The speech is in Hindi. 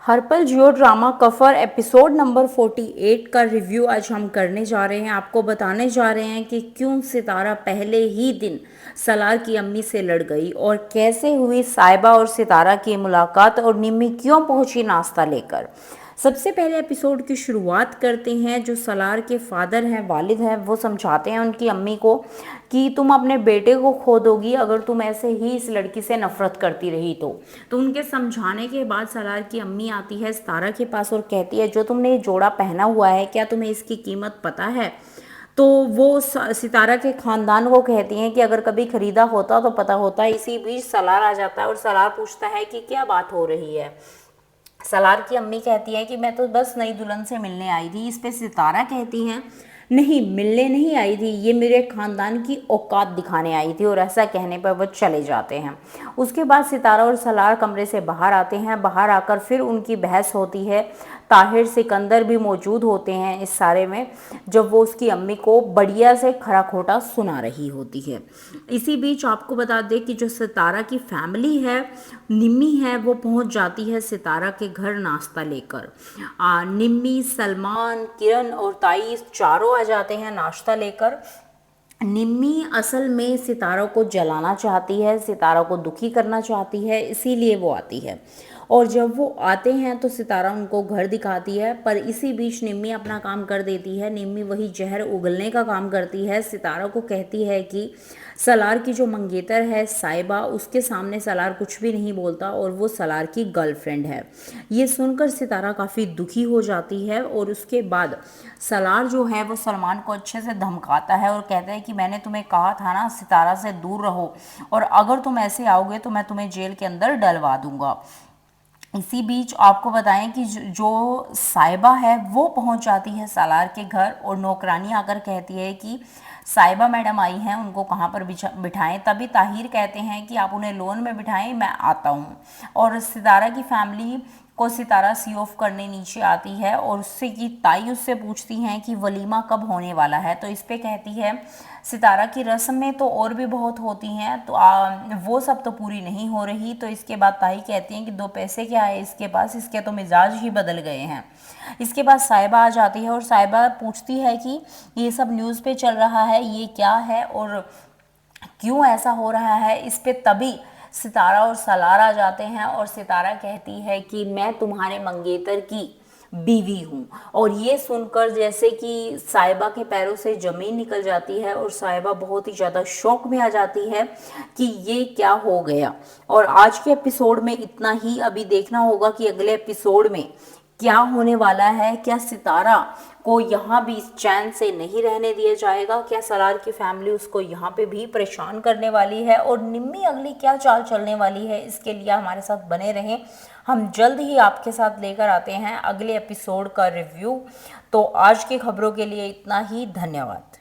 हर पल जियो ड्रामा कफर एपिसोड नंबर 48 का रिव्यू आज हम करने जा रहे हैं। आपको बताने जा रहे हैं कि क्यों सितारा पहले ही दिन सलार की अम्मी से लड़ गई और कैसे हुई साहिबा और सितारा की मुलाकात और निम्मी क्यों पहुंची नाश्ता लेकर। सबसे पहले एपिसोड की शुरुआत करते हैं। जो सलार के फादर हैं, वालिद हैं, वो समझाते हैं उनकी अम्मी को कि तुम अपने बेटे को खो दोगी अगर तुम ऐसे ही इस लड़की से नफरत करती रही तो उनके समझाने के बाद सलार की अम्मी आती है सितारा के पास और कहती है जो तुमने ये जोड़ा पहना हुआ है क्या तुम्हें इसकी कीमत पता है। तो वो सितारा के खानदान को कहती हैं कि अगर कभी खरीदा होता तो पता होता। इसी बीच सलार आ जाता है और सलार पूछता है कि क्या बात हो रही है। सलार की अम्मी कहती है कि मैं तो बस नई दुल्हन से मिलने आई थी। इस पे सितारा कहती हैं नहीं, मिलने नहीं आई थी, ये मेरे खानदान की औकात दिखाने आई थी। और ऐसा कहने पर वो चले जाते हैं। उसके बाद सितारा और सलार कमरे से बाहर आते हैं। बाहर आकर फिर उनकी बहस होती है। ताहिर सिकंदर भी मौजूद होते हैं इस सारे में, जब वो उसकी अम्मी को बढ़िया से खरा खोटा सुना रही होती है। इसी बीच आपको बता दें कि जो सितारा की फैमिली है, निम्मी है, वो पहुंच जाती है सितारा के घर नाश्ता लेकर। निम्मी, सलमान, किरण और ताई चारों आ जाते हैं नाश्ता लेकर। निम्मी असल में सितारा को जलाना चाहती है, सितारा को दुखी करना चाहती है, इसीलिए वो आती है। और जब वो आते हैं तो सितारा उनको घर दिखाती है, पर इसी बीच निम्मी अपना काम कर देती है। निम्मी वही जहर उगलने का काम करती है। सितारा को कहती है कि सलार की जो मंगेतर है साहिबा, उसके सामने सलार कुछ भी नहीं बोलता और वो सलार की गर्लफ्रेंड है। ये सुनकर सितारा काफ़ी दुखी हो जाती है और उसके बाद सलार जो है वो सलमान को अच्छे से धमकाता है और कहता है कि मैंने तुम्हें कहा था ना सितारा से दूर रहो, और अगर तुम ऐसे आओगे तो मैं तुम्हें जेल के अंदर डलवा दूंगा। इसी बीच आपको बताएं कि जो साहिबा है वो पहुंच जाती है सलार के घर और नौकरानी आकर कहती है कि साहिबा मैडम आई हैं, उनको कहाँ पर बिठाएं। तभी ताहिर कहते हैं कि आप उन्हें लोन में बिठाएं, मैं आता हूँ। और सितारा की फैमिली को सितारा सी ऑफ करने नीचे आती है और उससे की ताई उससे पूछती हैं कि वलीमा कब होने वाला है। तो इस पे कहती है सितारा की रस्में तो और भी बहुत होती हैं, तो वो सब तो पूरी नहीं हो रही। तो इसके बाद ताई कहती हैं कि दो पैसे क्या है इसके पास, इसके तो मिजाज ही बदल गए हैं। इसके बाद साहिबा आ जाती है और साहिबा पूछती है कि ये सब न्यूज़ पे चल रहा है, ये क्या है और क्यों ऐसा हो रहा है इस पे। तभी सितारा और सलार आ जाते हैं और सितारा कहती है कि मैं तुम्हारे मंगेतर की बीवी हूँ। और ये सुनकर जैसे कि साहिबा के पैरों से ज़मीन निकल जाती है और साहिबा बहुत ही ज़्यादा शौक में आ जाती है कि ये क्या हो गया। और आज के एपिसोड में इतना ही। अभी देखना होगा कि अगले एपिसोड में क्या होने वाला है। क्या सितारा को यहाँ भी चैन से नहीं रहने दिया जाएगा? क्या सलार की फैमिली उसको यहाँ पे भी परेशान करने वाली है? और निम्मी अगली क्या चाल चलने वाली है? इसके लिए हमारे साथ बने रहें। हम जल्द ही आपके साथ लेकर आते हैं अगले एपिसोड का रिव्यू। तो आज की खबरों के लिए इतना ही। धन्यवाद।